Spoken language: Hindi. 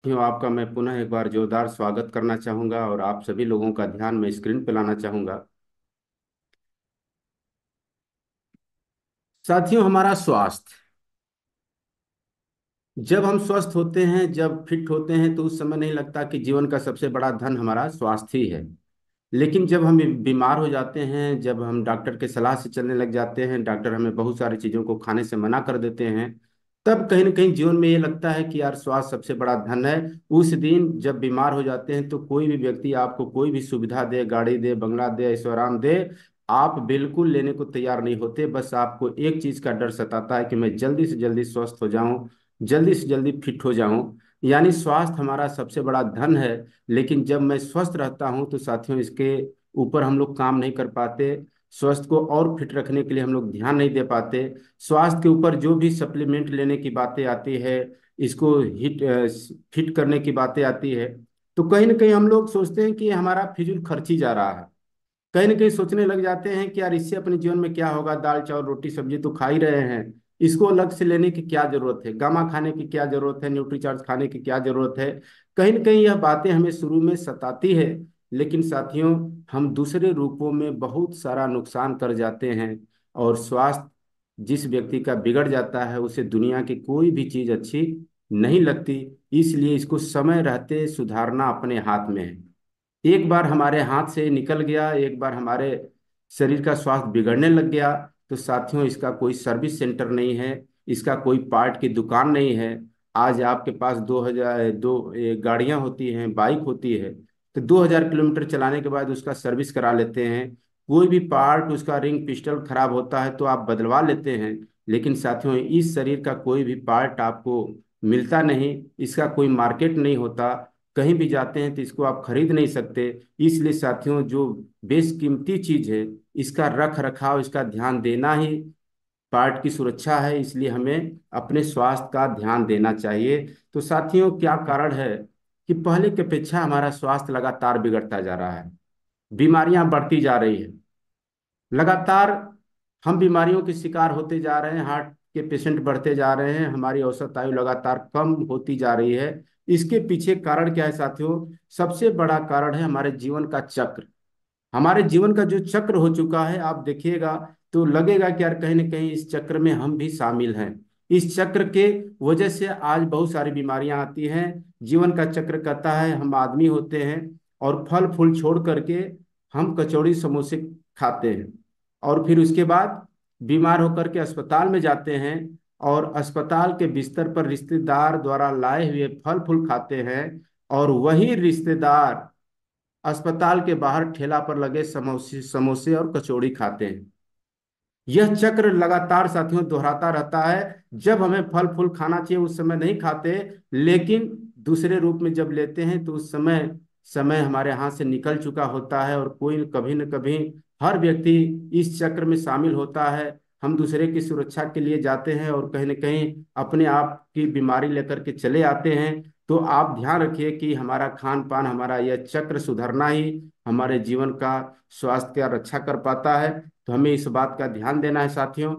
साथियों, आपका मैं पुनः एक बार जोरदार स्वागत करना चाहूंगा और आप सभी लोगों का ध्यान मैं स्क्रीन पर लाना चाहूंगा। साथियों, हमारा स्वास्थ्य, जब हम स्वस्थ होते हैं, जब फिट होते हैं, तो उस समय नहीं लगता कि जीवन का सबसे बड़ा धन हमारा स्वास्थ्य ही है। लेकिन जब हम बीमार हो जाते हैं, जब हम डॉक्टर के सलाह से चलने लग जाते हैं, डॉक्टर हमें बहुत सारी चीज़ों को खाने से मना कर देते हैं, तब कहीं ना कहीं जीवन में ये लगता है कि यार स्वास्थ्य सबसे बड़ा धन है। उस दिन जब बीमार हो जाते हैं तो कोई भी व्यक्ति आपको कोई भी सुविधा दे, गाड़ी दे, बंगला दे, ऐश्वर्याम दे, आप बिल्कुल लेने को तैयार नहीं होते। बस आपको एक चीज का डर सताता है कि मैं जल्दी से जल्दी स्वस्थ हो जाऊं, जल्दी से जल्दी फिट हो जाऊं। यानी स्वास्थ्य हमारा सबसे बड़ा धन है। लेकिन जब मैं स्वस्थ रहता हूं तो साथियों, इसके ऊपर हम लोग काम नहीं कर पाते। स्वास्थ्य को और फिट रखने के लिए हम लोग ध्यान नहीं दे पाते। स्वास्थ्य के ऊपर जो भी सप्लीमेंट लेने की बातें आती है, इसको हिट फिट करने की बातें आती है, तो कहीं ना कहीं हम लोग सोचते हैं कि ये हमारा फिजूल खर्ची जा रहा है। कहीं ना कहीं सोचने लग जाते हैं कि यार इससे अपने जीवन में क्या होगा, दाल चावल रोटी सब्जी तो खा ही रहे हैं, इसको अलग से लेने की क्या जरूरत है, गामा खाने की क्या जरूरत है, न्यूट्रीचार्ज खाने की क्या जरूरत है। कहीं ना कहीं यह बातें हमें शुरू में सताती है। लेकिन साथियों, हम दूसरे रूपों में बहुत सारा नुकसान कर जाते हैं। और स्वास्थ्य जिस व्यक्ति का बिगड़ जाता है, उसे दुनिया की कोई भी चीज अच्छी नहीं लगती। इसलिए इसको समय रहते सुधारना अपने हाथ में है। एक बार हमारे हाथ से निकल गया, एक बार हमारे शरीर का स्वास्थ्य बिगड़ने लग गया, तो साथियों इसका कोई सर्विस सेंटर नहीं है, इसका कोई पार्ट की दुकान नहीं है। आज आपके पास 2002 गाड़ियां होती हैं, बाइक होती है, तो 2000 किलोमीटर चलाने के बाद उसका सर्विस करा लेते हैं। कोई भी पार्ट, उसका रिंग पिस्टल खराब होता है तो आप बदलवा लेते हैं। लेकिन साथियों, इस शरीर का कोई भी पार्ट आपको मिलता नहीं, इसका कोई मार्केट नहीं होता। कहीं भी जाते हैं तो इसको आप खरीद नहीं सकते। इसलिए साथियों, जो बेशकीमती चीज है, इसका रख रखाव, इसका ध्यान देना ही पार्ट की सुरक्षा है। इसलिए हमें अपने स्वास्थ्य का ध्यान देना चाहिए। तो साथियों, क्या कारण है कि पहले की अपेक्षा हमारा स्वास्थ्य लगातार बिगड़ता जा रहा है, बीमारियां बढ़ती जा रही है लगातार। हम बीमारियों के शिकार होते जा रहे हैं, हार्ट के पेशेंट बढ़ते जा रहे हैं, हमारी औसत आयु लगातार कम होती जा रही है। इसके पीछे कारण क्या है साथियों? सबसे बड़ा कारण है हमारे जीवन का चक्र। हमारे जीवन का जो चक्र हो चुका है, आप देखिएगा तो लगेगा कि यार कहीं ना कहीं इस चक्र में हम भी शामिल हैं। इस चक्र के वजह से आज बहुत सारी बीमारियां आती हैं। जीवन का चक्र कहता है हम आदमी होते हैं और फल फूल छोड़ करके हम कचौड़ी समोसे खाते हैं, और फिर उसके बाद बीमार होकर के अस्पताल में जाते हैं, और अस्पताल के बिस्तर पर रिश्तेदार द्वारा लाए हुए फल फूल खाते हैं, और वही रिश्तेदार अस्पताल के बाहर ठेला पर लगे समोसे समोसे और कचौड़ी खाते हैं। यह चक्र लगातार साथियों दोहराता रहता है। जब हमें फल फूल खाना चाहिए उस समय नहीं खाते, लेकिन दूसरे रूप में जब लेते हैं तो उस समय समय हमारे हाथ से निकल चुका होता है। और कोई कभी न कभी, हर व्यक्ति इस चक्र में शामिल होता है। हम दूसरे की सुरक्षा के लिए जाते हैं और कहीं न कहीं अपने आप की बीमारी लेकर के चले आते हैं। तो आप ध्यान रखिए कि हमारा खान पान, हमारा यह चक्र सुधरना ही हमारे जीवन का स्वास्थ्य का रक्षा कर पाता है। तो हमें इस बात का ध्यान देना है साथियों।